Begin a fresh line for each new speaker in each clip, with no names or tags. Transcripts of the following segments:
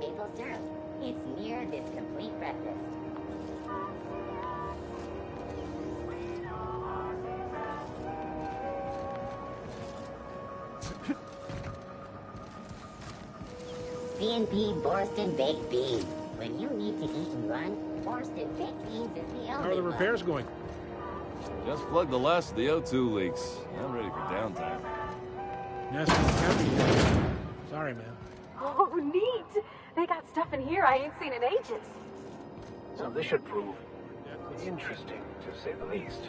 maple syrup. It's near this complete breakfast. C&P Borston Baked Beans. When you need to eat and run, Borston Baked Beans is the only
How are the repairs going?
Just plugged the last of the O2 leaks. I'm ready for downtime.
Yes, heavy. Sorry, man.
Oh, neat! They got stuff in here I ain't seen in ages.
So this should prove interesting, to say the least.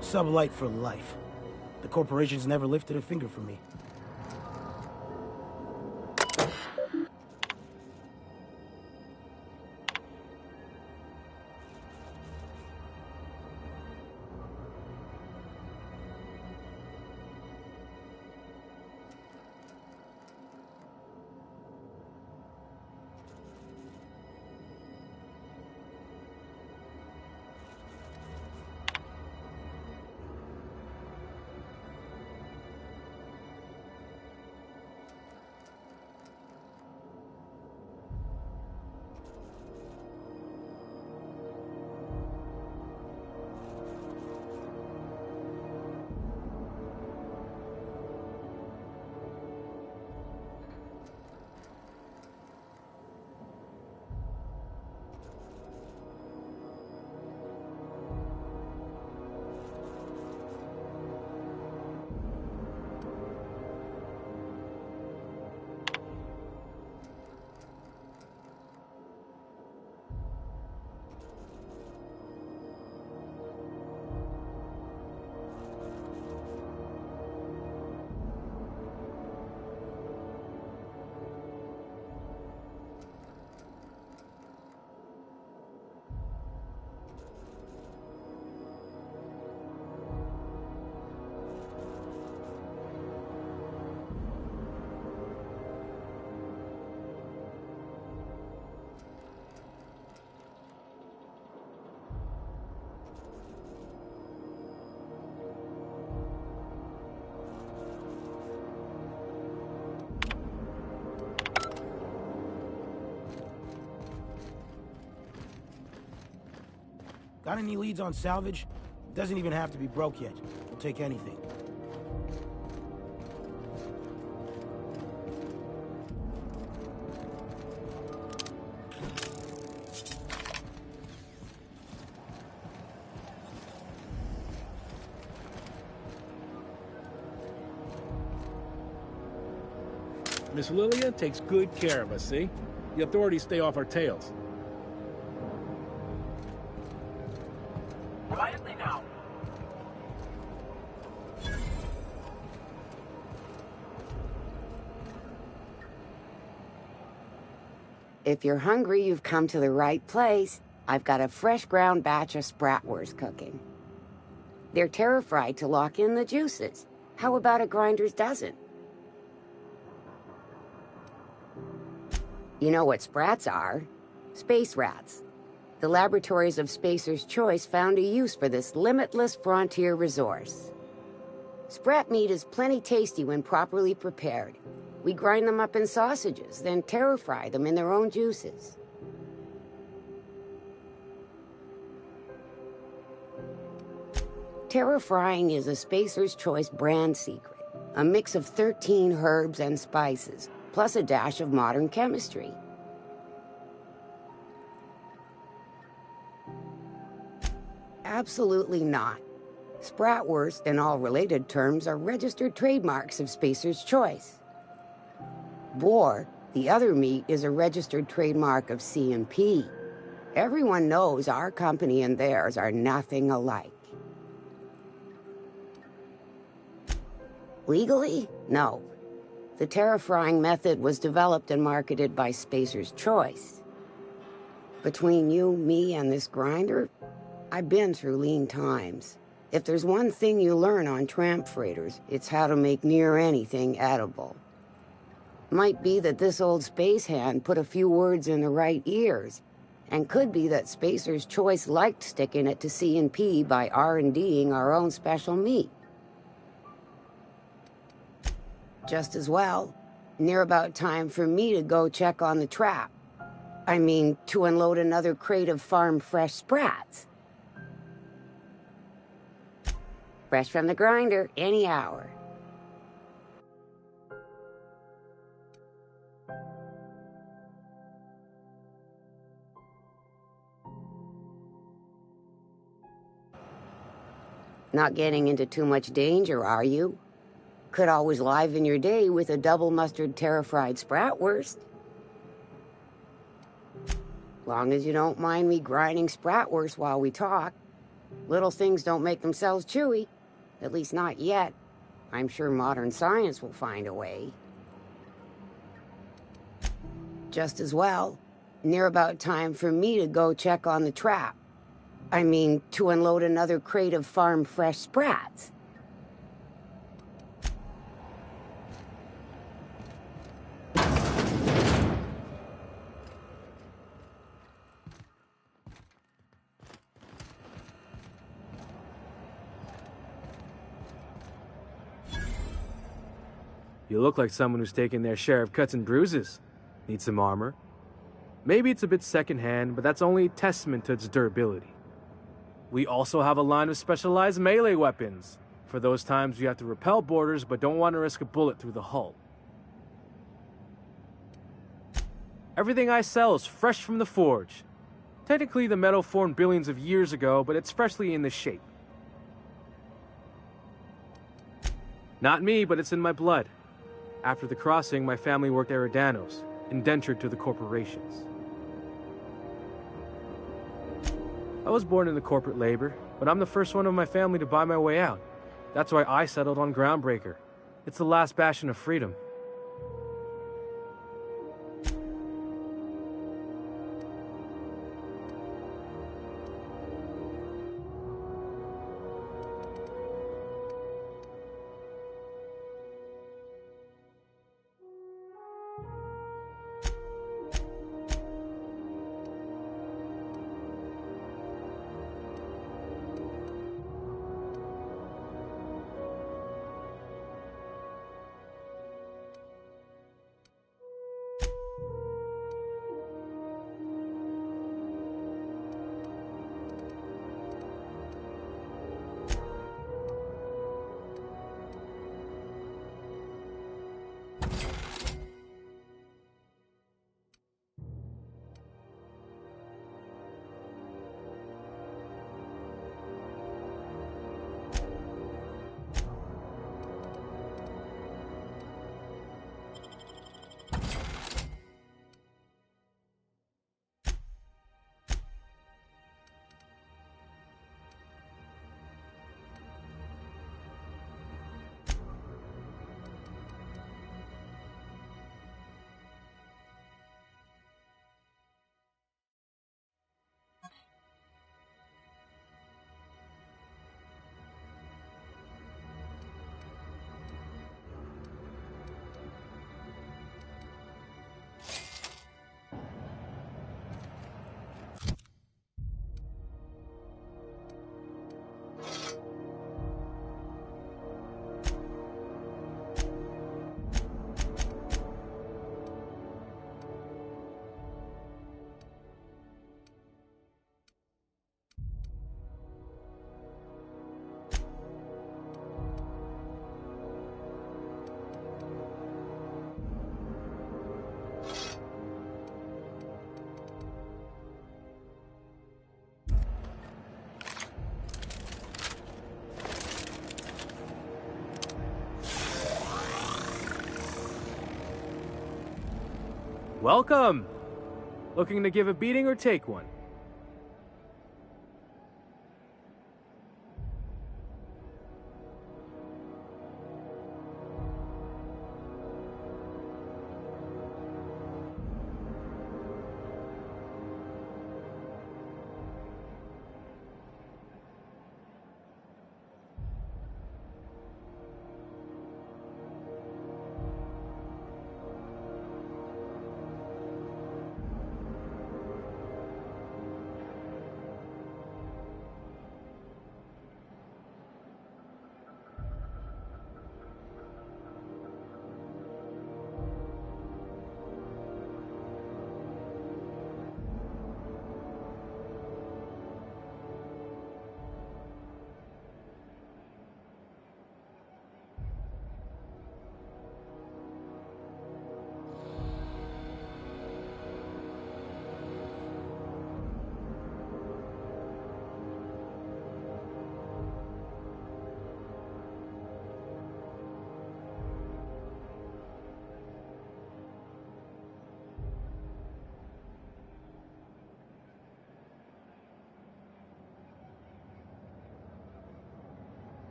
Sublight for life. The corporation's never lifted a finger for me. Got any leads on salvage? Doesn't even have to be broke yet. We'll take anything.
Miss Lilia takes good care of us, see? The authorities stay off our tails.
Quietly now.
If you're hungry, you've come to the right place. I've got a fresh ground batch of spratwurst cooking. They're terra-fried to lock in the juices. How about a grinder's dozen? You know what sprats are? Space rats. The laboratories of Spacer's Choice found a use for this limitless frontier resource. Sprat meat is plenty tasty when properly prepared. We grind them up in sausages, then terra-fry them in their own juices. Terra-frying is a Spacer's Choice brand secret. A mix of 13 herbs and spices, plus a dash of modern chemistry. Absolutely not. Spratwurst and all related terms are registered trademarks of Spacer's Choice. Boar, the other meat, is a registered trademark of C&P. Everyone knows our company and theirs are nothing alike. Legally? No. The terra-frying method was developed and marketed by Spacer's Choice. Between you, me, and this grinder, I've been through lean times. If there's one thing you learn on tramp freighters, it's how to make near anything edible. Might be that this old space hand put a few words in the right ears, and could be that Spacer's Choice liked sticking it to C&P by R&D'ing our own special meat. Just as well. Near about time for me to go check on the trap. I mean, to unload another crate of farm-fresh sprats. Fresh from the grinder, any hour. Not getting into too much danger, are you? Could always liven your day with a double mustard terra-fried spratwurst. Long as you don't mind me grinding spratwurst while we talk. Little things don't make themselves chewy. At least not yet. I'm sure modern science will find a way. Just as well. Near about time for me to go check on the trap. I mean, to unload another crate of farm-fresh sprats.
You look like someone who's taken their share of cuts and bruises. Need some armor? Maybe it's a bit secondhand, but that's only a testament to its durability. We also have a line of specialized melee weapons, for those times you have to repel boarders but don't want to risk a bullet through the hull. Everything I sell is fresh from the forge. Technically, the metal formed billions of years ago, but it's freshly in this shape. Not me, but it's in my blood. After the crossing, my family worked Eridanos, indentured to the corporations. I was born into corporate labor, but I'm the first one of my family to buy my way out. That's why I settled on Groundbreaker. It's the last bastion of freedom. Welcome! Looking to give a beating or take one?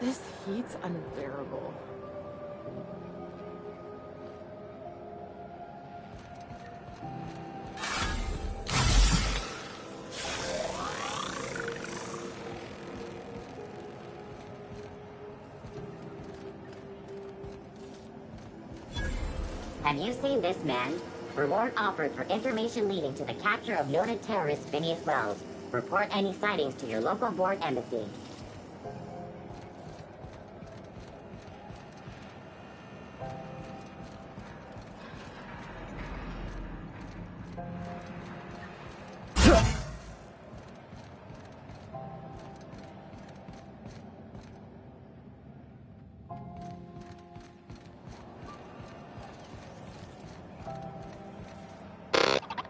This heat's unbearable.
Have you seen this man? Reward offered for information leading to the capture of noted terrorist Phineas Wells. Report any sightings to your local board embassy.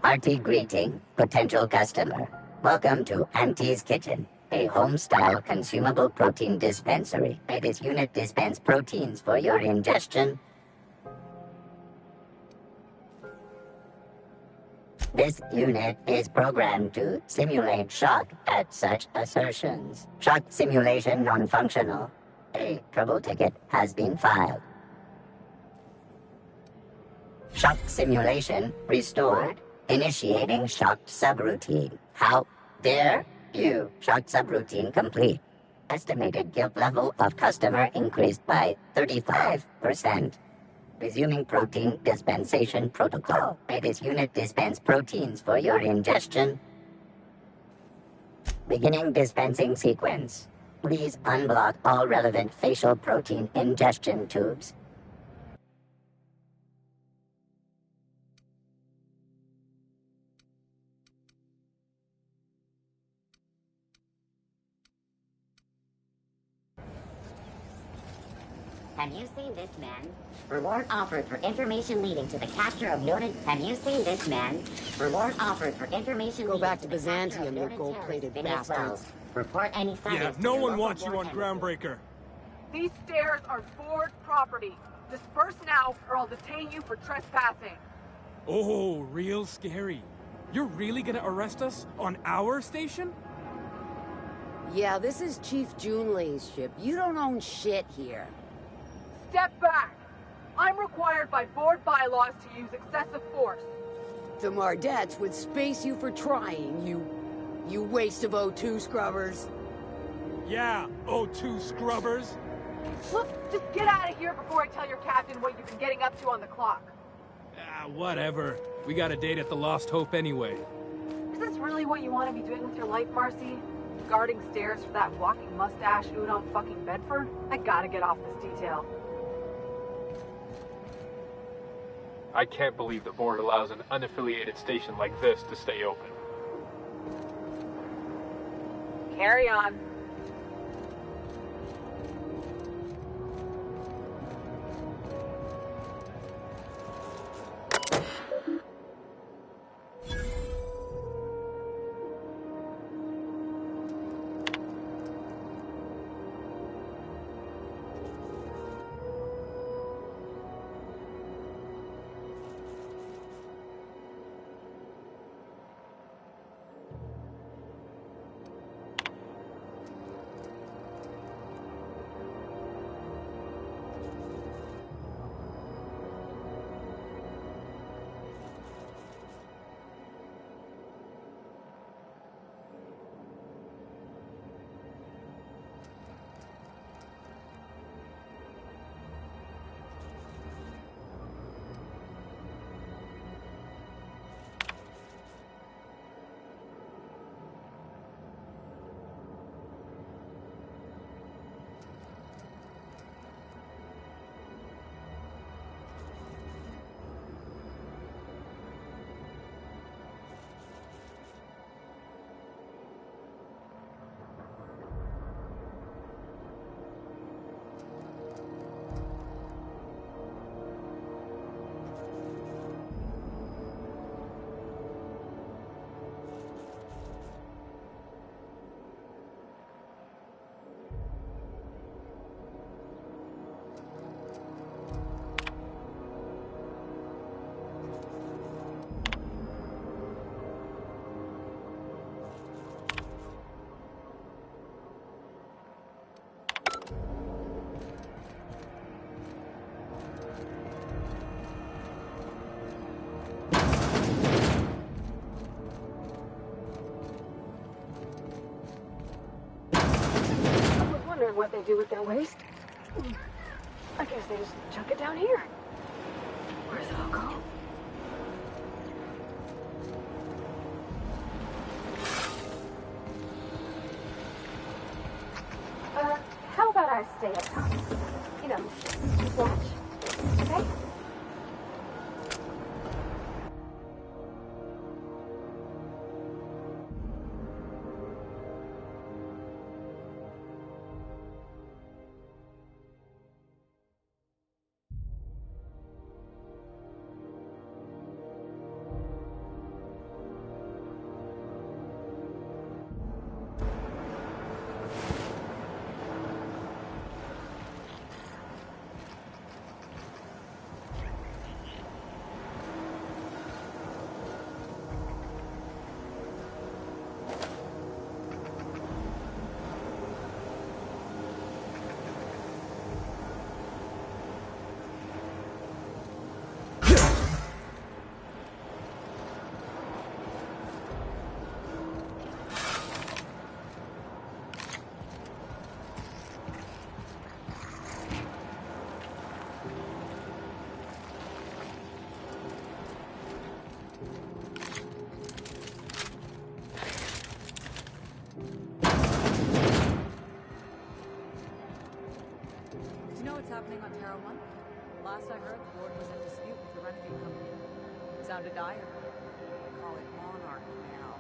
Hearty greeting, potential customer. Welcome to Auntie's Kitchen, a home-style consumable protein dispensary. May this unit dispense proteins for your ingestion. This unit is programmed to simulate shock at such assertions. Shock simulation non-functional. A trouble ticket has been filed. Shock simulation restored. Initiating shocked subroutine. How dare you? Shocked subroutine complete. Estimated guilt level of customer increased by 35%. Resuming protein dispensation protocol. May this unit dispense proteins for your ingestion. Beginning dispensing sequence. Please unblock all relevant facial protein ingestion tubes. Have you seen this man? Reward offered for information leading to the capture of noted... Have you seen this man? Reward offered for information
Go
leading
back
to
to
the capture of
Byzantium, you
noted
gold-plated
terrorist Phineas
bastards.
Wells. Report any sightings
Yeah,
to
no
your
one
local
wants you
board
on
embassy.
Groundbreaker.
These stairs are board property. Disperse now, or I'll detain you for trespassing.
Oh, real scary. You're really gonna arrest us on our station?
Yeah, this is Chief Junlei's ship. You don't own shit here.
Step back. I'm required by board bylaws to use excessive force.
The Mardettes would space you for trying, you waste of O2 scrubbers.
Yeah, O2 scrubbers.
Look, just get out of here before I tell your captain what you've been getting up to on the clock.
Ah, whatever. We got a date at the Lost Hope anyway.
Is this really what you want to be doing with your life, Marcy? Guarding stairs for that walking mustache Udon fucking Bedford? I gotta get off this detail.
I can't believe the board allows an unaffiliated station like this to stay open.
Carry on. wondering what they do with their waste? I guess they just chuck it down here. Where's it all go? How about I stay up top? You know, watch. Okay?
Happening on Terra 1? Last I heard, the board was in dispute with the renegade company. Sounded dire. They call it Monarch now.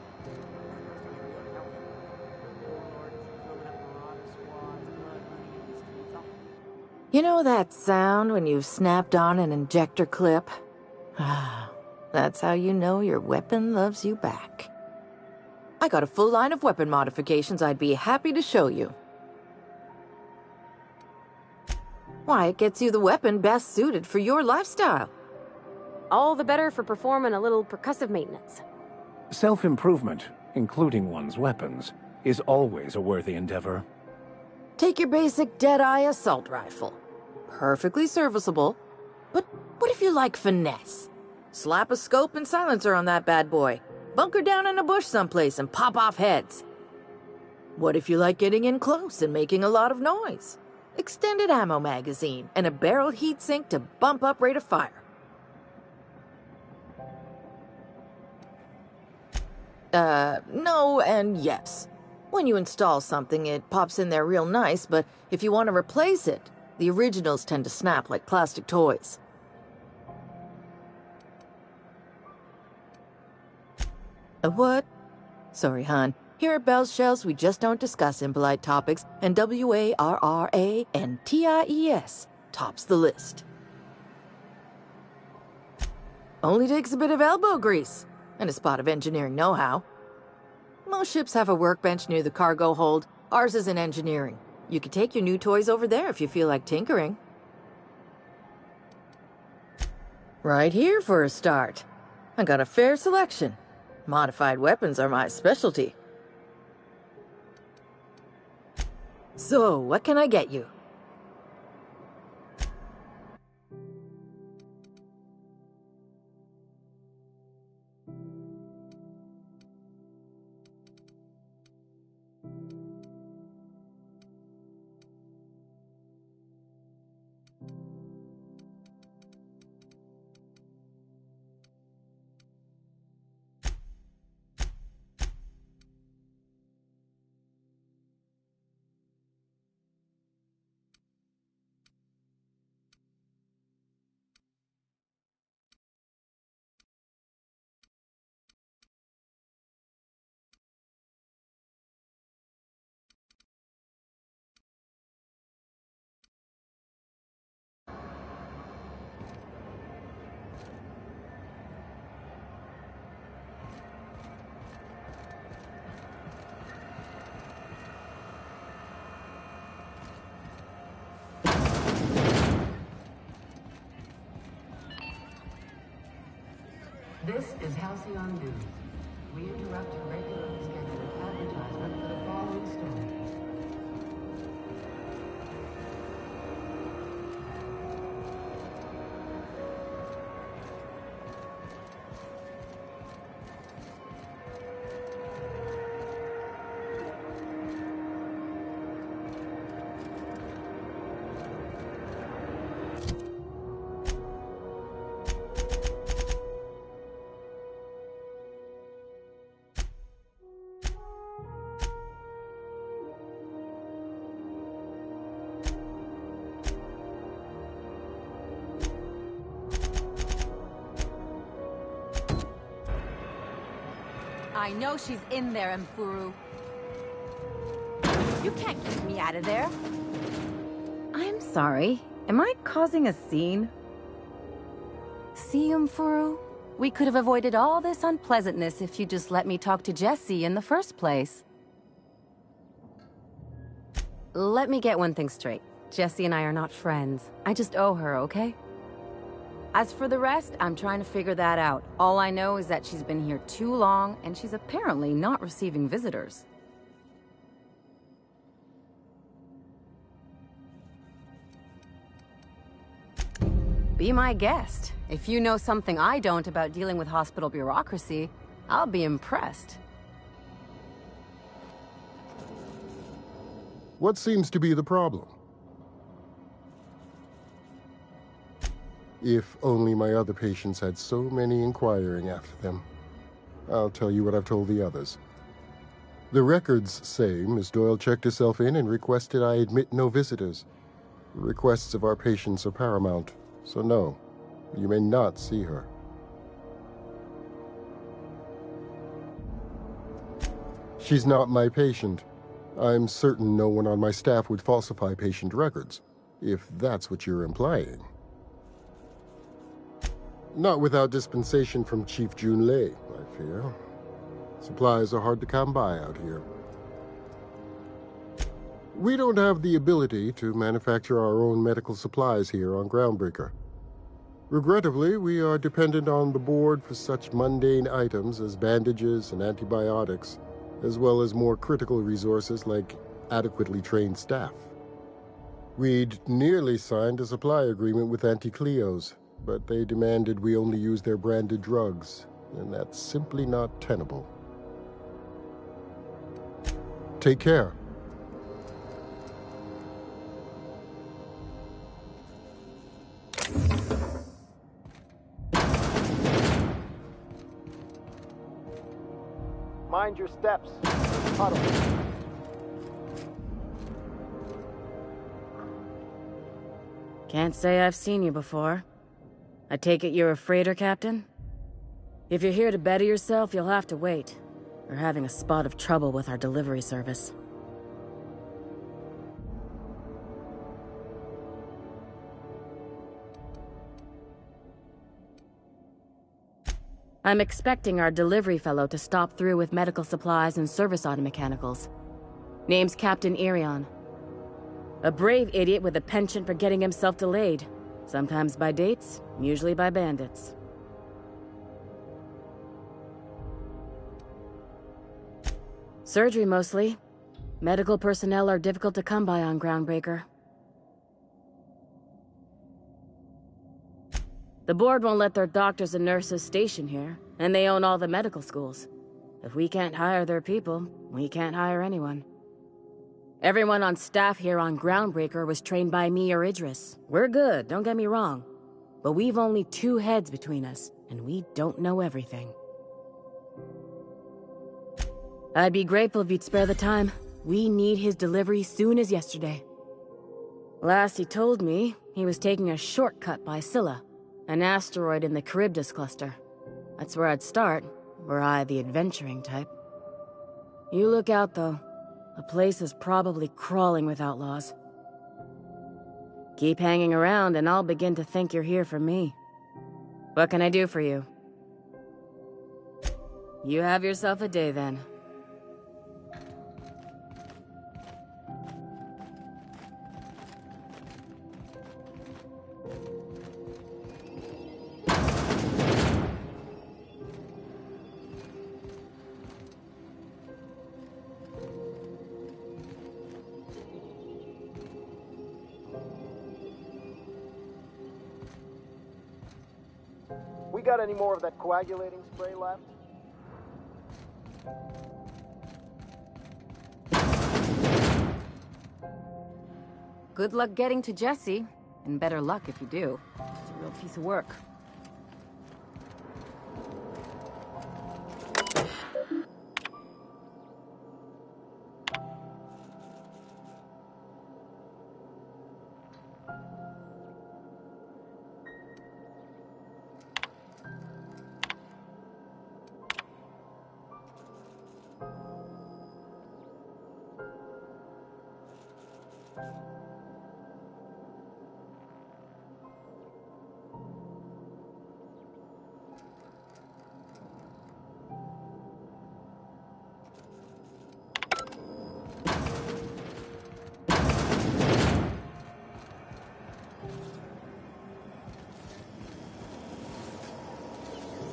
You know that sound when you've snapped on an injector clip? That's how you know your weapon loves you back. I got a full line of weapon modifications I'd be happy to show you. Why, it gets you the weapon best suited for your lifestyle.
All the better for performing a little percussive maintenance.
Self-improvement, including one's weapons, is always a worthy endeavor.
Take your basic Deadeye assault rifle. Perfectly serviceable. But what if you like finesse? Slap a scope and silencer on that bad boy. Bunker down in a bush someplace and pop off heads. What if you like getting in close and making a lot of noise? Extended ammo magazine, and a barrel heatsink to bump up rate of fire. No and yes. When you install something, it pops in there real nice, but if you want to replace it, the originals tend to snap like plastic toys. A what? Sorry, hon. Here at Bell's Shells, we just don't discuss impolite topics, and WARRANTIES tops the list. Only takes a bit of elbow grease and a spot of engineering know-how. Most ships have a workbench near the cargo hold. Ours is in engineering. You could take your new toys over there if you feel like tinkering. Right here for a start. I got a fair selection. Modified weapons are my specialty. So, what can I get you?
This is Halcyon News. We interrupt your regularly scheduled advertisement for the following story.
I know she's in there, Mfuru. You can't keep me out of there. I'm sorry. Am I causing a scene? See, Mfuru? We could have avoided all this unpleasantness if you just let me talk to Jessie in the first place. Let me get one thing straight. Jessie and I are not friends. I just owe her, okay? As for the rest, I'm trying to figure that out. All I know is that she's been here too long, and she's apparently not receiving visitors. Be my guest. If you know something I don't about dealing with hospital bureaucracy, I'll be impressed.
What seems to be the problem? If only my other patients had so many inquiring after them. I'll tell you what I've told the others. The records say Miss Doyle checked herself in and requested I admit no visitors. The requests of our patients are paramount, so no, you may not see her. She's not my patient. I'm certain no one on my staff would falsify patient records, if that's what you're implying. Not without dispensation from Chief Junlei, I fear. Supplies are hard to come by out here. We don't have the ability to manufacture our own medical supplies here on Groundbreaker. Regrettably, we are dependent on the board for such mundane items as bandages and antibiotics, as well as more critical resources like adequately trained staff. We'd nearly signed a supply agreement with Anti-Cleos, but they demanded we only use their branded drugs, and that's simply not tenable. Take care.
Mind your steps. Huddle.
Can't say I've seen you before. I take it you're a freighter captain? If you're here to better yourself, you'll have to wait. We're having a spot of trouble with our delivery service. I'm expecting our delivery fellow to stop through with medical supplies and service auto mechanicals. Name's Captain Irion. A brave idiot with a penchant for getting himself delayed. Sometimes by dates, usually by bandits. Surgery mostly. Medical personnel are difficult to come by on Groundbreaker. The board won't let their doctors and nurses station here, and they own all the medical schools. If we can't hire their people, we can't hire anyone. Everyone on staff here on Groundbreaker was trained by me or Idris. We're good, don't get me wrong. But we've only 2 heads between us, and we don't know everything. I'd be grateful if you'd spare the time. We need his delivery soon as yesterday. Last he told me, he was taking a shortcut by Scylla, an asteroid in the Charybdis cluster. That's where I'd start, were I the adventuring type. You look out, though. The place is probably crawling with outlaws. Keep hanging around and I'll begin to think you're here for me. What can I do for you? You have yourself a day, then.
We got any more of that coagulating spray left?
Good luck getting to Jessie, and better luck if you do. It's a real piece of work.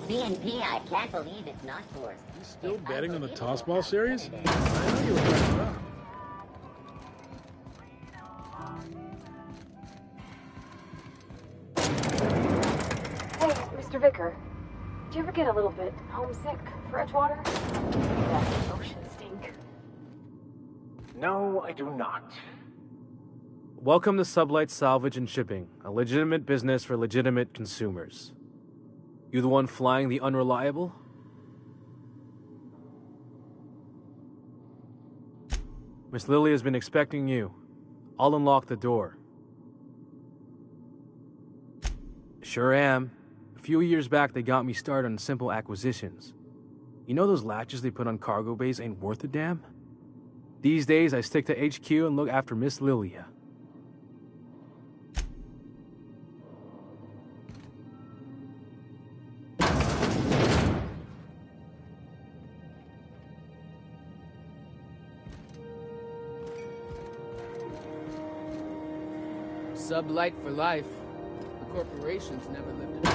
BNP, I can't believe it's not forced.
You still betting on the toss ball series? I know you were trying to stop.
Hey, Mr. Vicker. Do you ever get a little bit homesick for Edgewater? That ocean stink.
No, I do not.
Welcome to Sublight Salvage and Shipping, a legitimate business for legitimate consumers. You the one flying the unreliable? Miss Lily has been expecting you. I'll unlock the door. Sure am. A few years back, they got me started on simple acquisitions. You know those latches they put on cargo bays ain't worth a damn? These days, I stick to HQ and look after Miss Lilia.
Sublight for life. The corporations never lived it.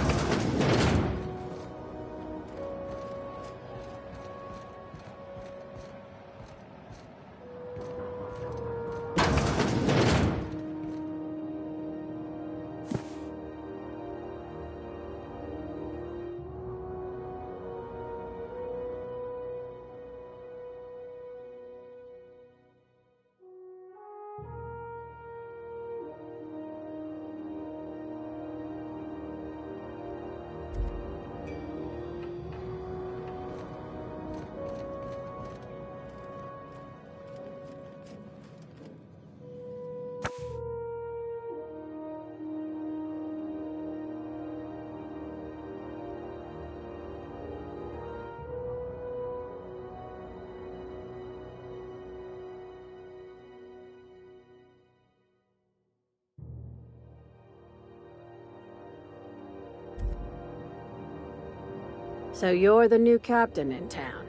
So you're the new captain in town.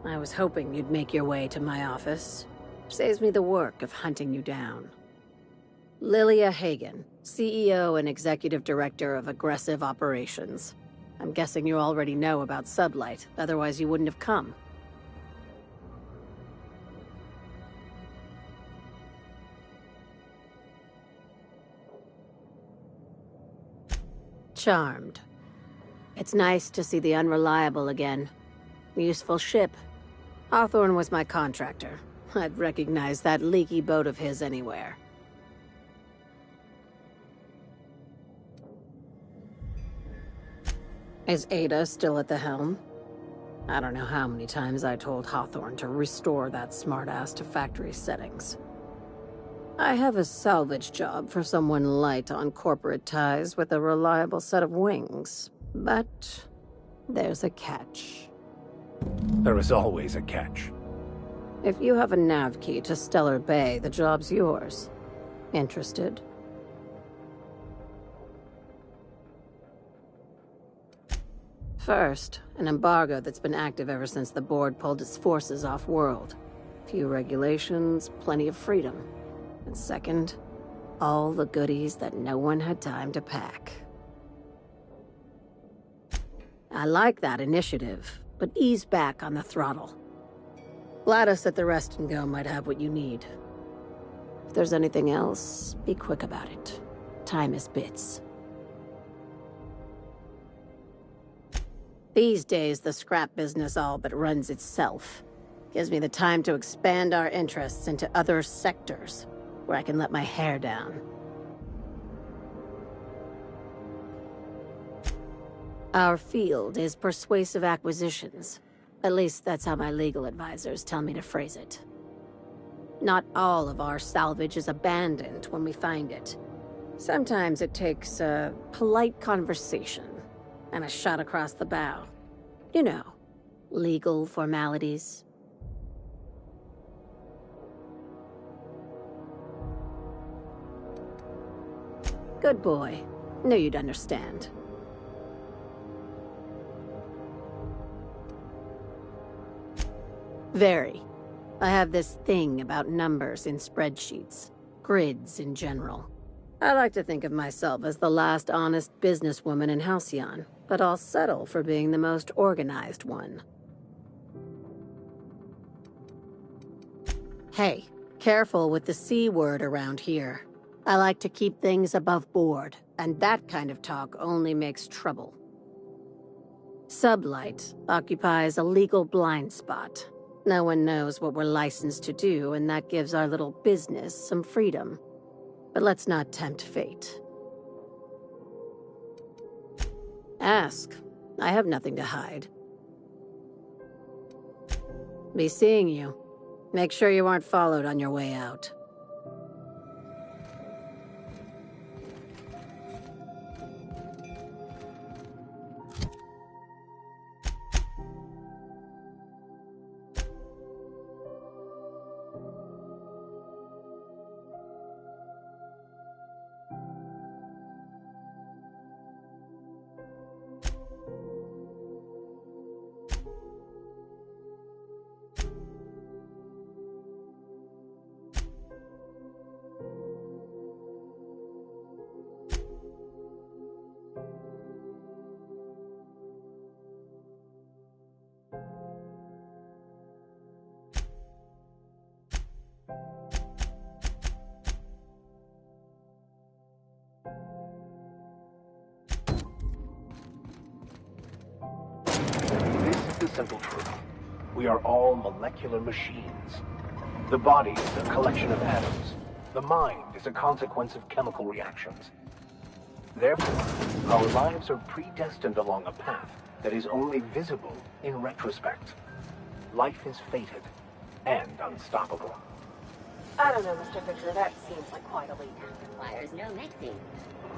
I was hoping you'd make your way to my office. Saves me the work of hunting you down. Lilia Hagen, CEO and Executive Director of Aggressive Operations. I'm guessing you already know about Sublight, otherwise you wouldn't have come. Charmed. It's nice to see the Unreliable again. Useful ship. Hawthorne was my contractor. I'd recognize that leaky boat of his anywhere. Is Ada still at the helm? I don't know how many times I told Hawthorne to restore that smartass to factory settings. I have a salvage job for someone light on corporate ties with a reliable set of wings. But there's a catch.
There is always a catch.
If you have a nav key to Stellar Bay, the job's yours. Interested? First, an embargo that's been active ever since the board pulled its forces off-world. Few regulations, plenty of freedom. And second, all the goodies that no one had time to pack. I like that initiative, but ease back on the throttle. Gladys at the Rest and Go might have what you need. If there's anything else, be quick about it. Time is bits. These days, the scrap business all but runs itself. Gives me the time to expand our interests into other sectors, where I can let my hair down. Our field is persuasive acquisitions. At least that's how my legal advisors tell me to phrase it. Not all of our salvage is abandoned when we find it. Sometimes it takes a polite conversation and a shot across the bow. You know, legal formalities. Good boy. Knew you'd understand. Very. I have this thing about numbers in spreadsheets. Grids in general. I like to think of myself as the last honest businesswoman in Halcyon, but I'll settle for being the most organized one. Hey, careful with the C word around here. I like to keep things above board, and that kind of talk only makes trouble. Sublight occupies a legal blind spot. No one knows what we're licensed to do, and that gives our little business some freedom. But let's not tempt fate. Ask. I have nothing to hide. Be seeing you. Make sure you aren't followed on your way out.
The simple truth. We are all molecular machines. The body is a collection of atoms. The mind is a consequence of chemical reactions. Therefore, our lives are predestined along a path that is only visible in retrospect. Life is fated and unstoppable.
I don't know, Mr. Fisher. That seems like quite a leap.
Requires no mixing.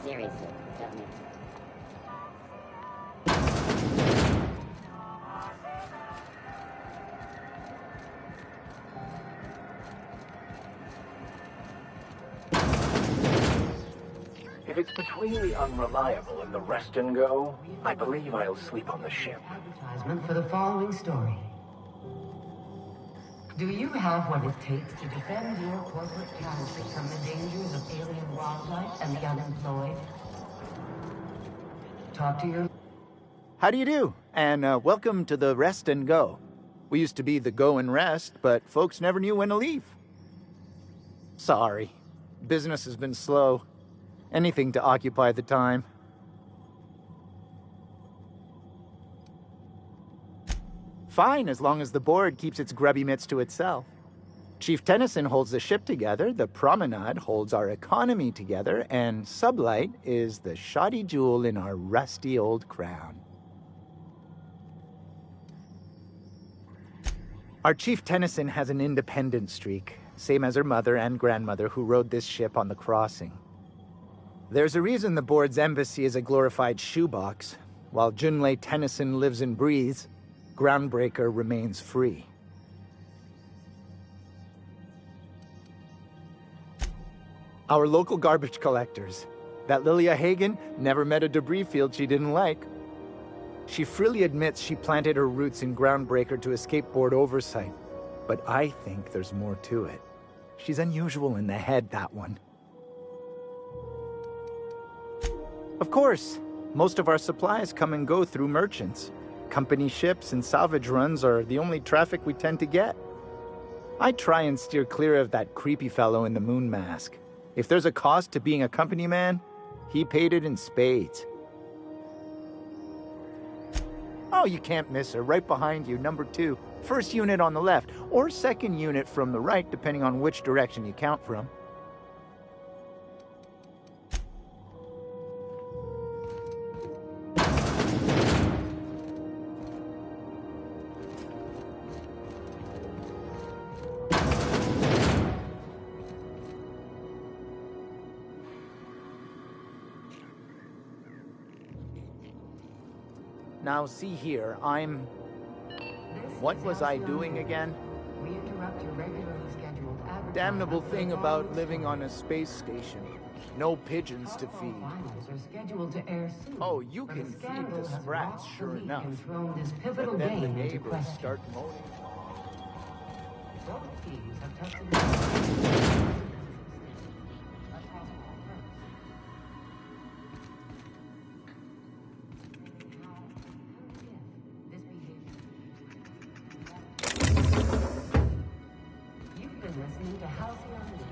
Seriously, don't mix it.
If it's between the unreliable and the rest and go, I believe I'll sleep on the ship.
Advertisement for the following story. Do you have what it takes to defend your corporate galaxy from the dangers of alien wildlife and the unemployed? Talk to your...
How do you do? And welcome to the Rest and Go. We used to be the Go and Rest, but folks never knew when to leave. Sorry. Business has been slow. Anything to occupy the time. Fine, as long as the board keeps its grubby mitts to itself. Chief Tennyson holds the ship together, the Promenade holds our economy together, and Sublight is the shoddy jewel in our rusty old crown. Our Chief Tennyson has an independent streak, same as her mother and grandmother who rode this ship on the crossing. There's a reason the board's embassy is a glorified shoebox. While Junlei Tennyson lives and breathes, Groundbreaker remains free. Our local garbage collectors. That Lilia Hagen never met a debris field she didn't like. She freely admits she planted her roots in Groundbreaker to escape board oversight. But I think there's more to it. She's unusual in the head, that one. Of course, most of our supplies come and go through merchants. Company ships and salvage runs are the only traffic we tend to get. I try and steer clear of that creepy fellow in the moon mask. If there's a cost to being a company man, he paid it in spades. Oh, you can't miss her. Right behind you, number 2. First unit on the left, or second unit from the right, depending on which direction you count from. Now see here, What was I doing again?
We interrupt your regularly scheduled advertisement.
Damnable thing about living on a space station. No pigeons to feed.
Finals are scheduled to air soon.
Oh, you
but
can
a
feed
scandal
the
has
sprats,
rocked
sure
the league
enough.
and thrown this pivotal
But then the
game into
neighbors
question.
start moaning.
Both teams have tested You've been listening to Halcyon News.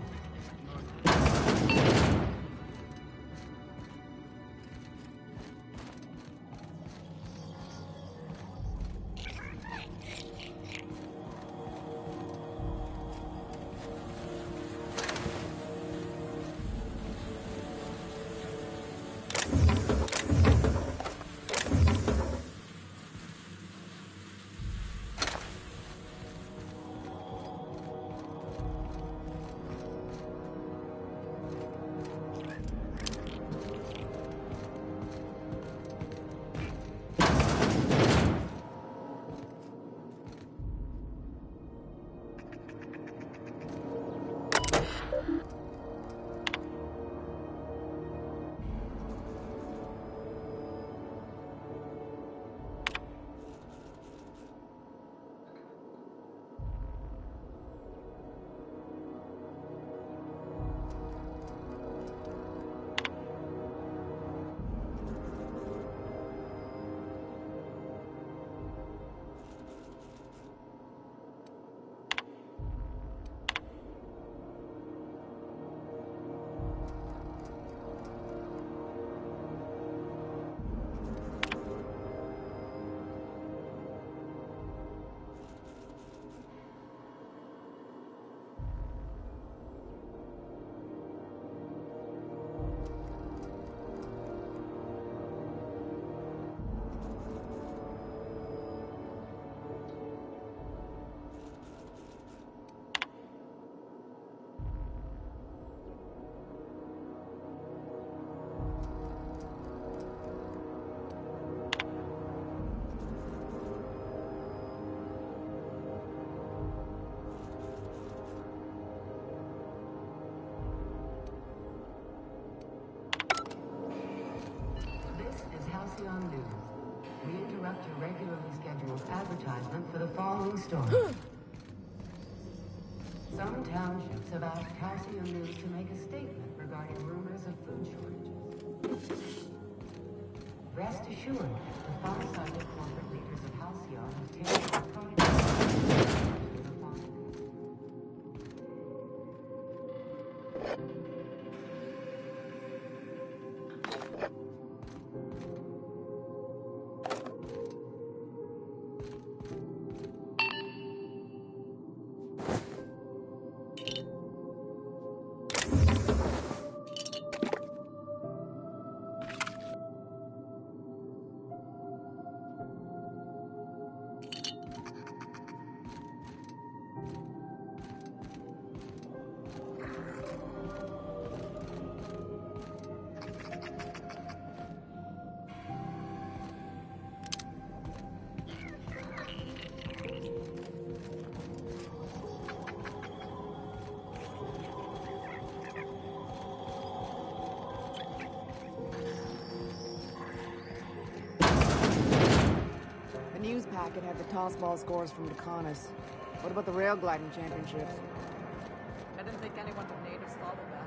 Halcyon News. We interrupt your regularly scheduled advertisement for the following story. Some townships have asked Halcyon News to make a statement regarding rumors of food shortages. Rest assured, the far-sighted corporate leaders of Halcyon have tailored their product to the following.
The news packet had the tossball scores from Dakonis. What about the rail gliding championships?
I didn't think anyone with natives followed that.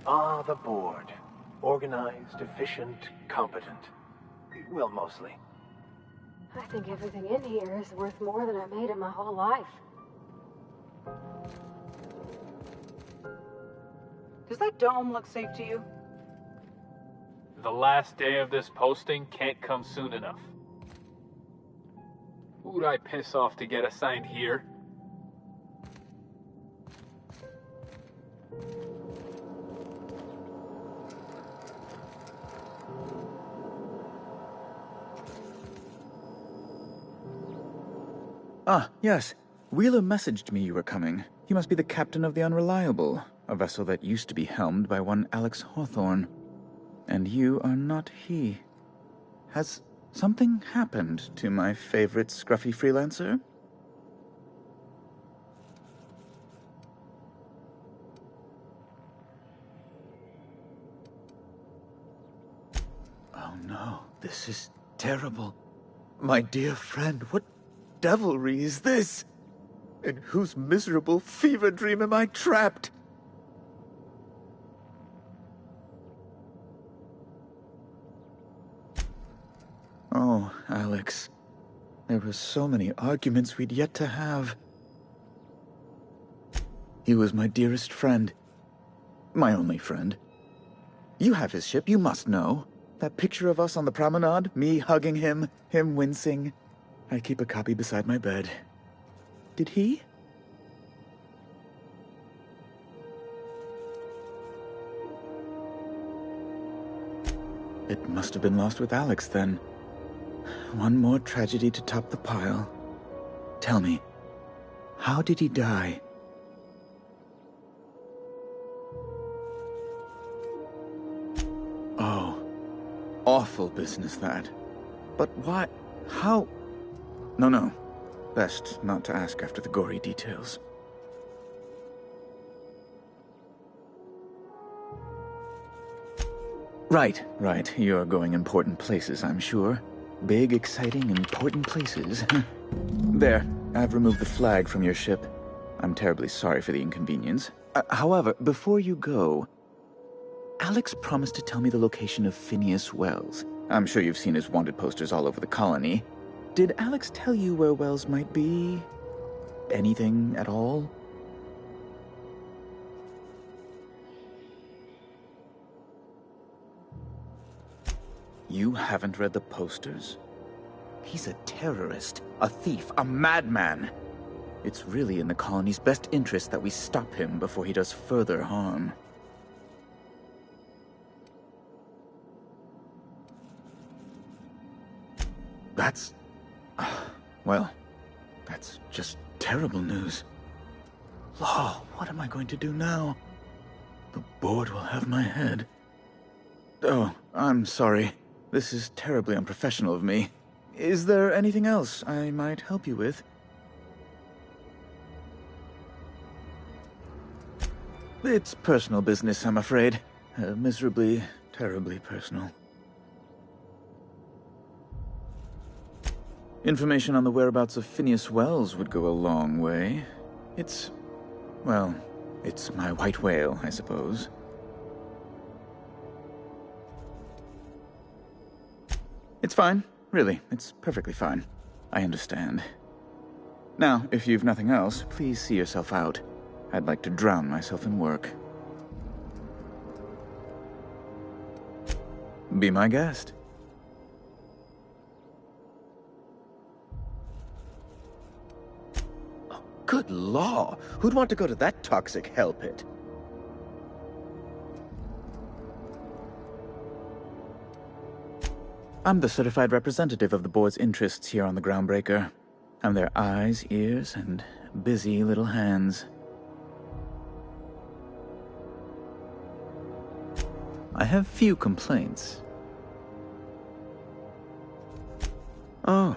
Ah, the board. Organized, efficient, competent. Well, mostly.
I think everything in here is worth more than I made in my whole life.
Does that dome look safe to you?
The last day of this posting can't come soon enough. Who'd I piss off to get assigned here?
Ah, yes.
Wheeler messaged me you were coming. He must be the captain of the Unreliable, a vessel that used to be helmed by one Alex Hawthorne. And you are not he. Has something happened to my favorite scruffy freelancer? Oh no, this is terrible. My dear friend, what devilry is this? In whose miserable fever dream am I trapped? Oh, Alex. There were so many arguments we'd yet to have. He was my dearest friend. My only friend. You have his ship, you must know. That picture of us on the promenade, me hugging him, him wincing. I keep a copy beside my bed. Did he? It must have been lost with Alex, then. One more tragedy to top the pile. Tell me, how did he die? Oh, awful business, that. But why? How? No. Best not to ask after the gory details. Right. You're going important places, I'm sure. Big, exciting, important places. There, I've removed the flag from your ship. I'm terribly sorry for the inconvenience. However, before you go, Alex promised to tell me the location of Phineas Wells. I'm sure you've seen his wanted posters all over the colony. Did Alex tell you where Wells might be? Anything at all? You haven't read the posters? He's a terrorist, a thief, a madman. It's really in the colony's best interest that we stop him before he does further harm. That's... well, that's just terrible news. Law, what am I going to do now? The board will have my head. Oh, I'm sorry. This is terribly unprofessional of me. Is there anything else I might help you with? It's personal business, I'm afraid. Miserably, terribly personal. Information on the whereabouts of Phineas Wells would go a long way. It's my white whale, I suppose. It's fine, really. It's perfectly fine. I understand. Now, if you've nothing else, please see yourself out. I'd like to drown myself in work. Be my guest. Oh, good law! Who'd want to go to that toxic hell pit? I'm the certified representative of the board's interests here on the Groundbreaker. I'm their eyes, ears, and busy little hands. I have few complaints. Oh,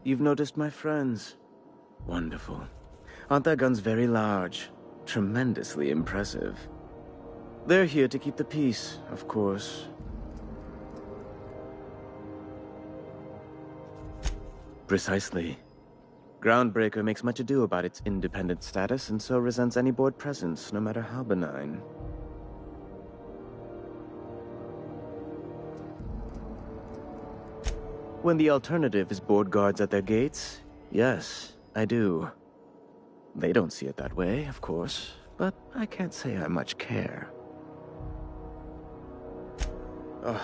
you've noticed my friends. Wonderful. Aren't their guns very large? Tremendously impressive. They're here to keep the peace, of course. Precisely. Groundbreaker makes much ado about its independent status and so resents any board presence, no matter how benign. When the alternative is board guards at their gates, yes, I do. They don't see it that way, of course, but I can't say I much care. Ugh.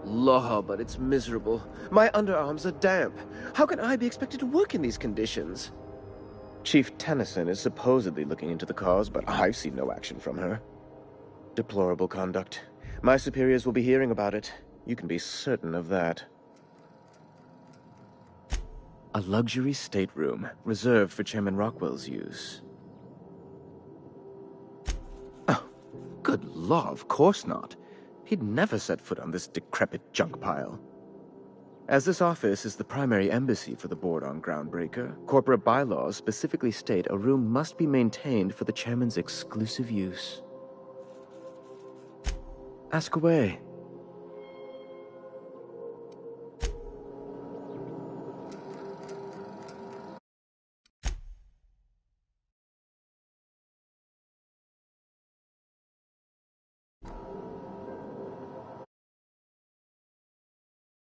Law, but it's miserable. My underarms are damp. How can I be expected to work in these conditions? Chief Tennyson is supposedly looking into the cause, but I've seen no action from her. Deplorable conduct. My superiors will be hearing about it. You can be certain of that.
A luxury stateroom reserved for Chairman Rockwell's use. Oh, good law, of course not. He'd never set foot on this decrepit junk pile. As this office is the primary embassy for the board on Groundbreaker, corporate bylaws specifically state a room must be maintained for the chairman's exclusive use. Ask away.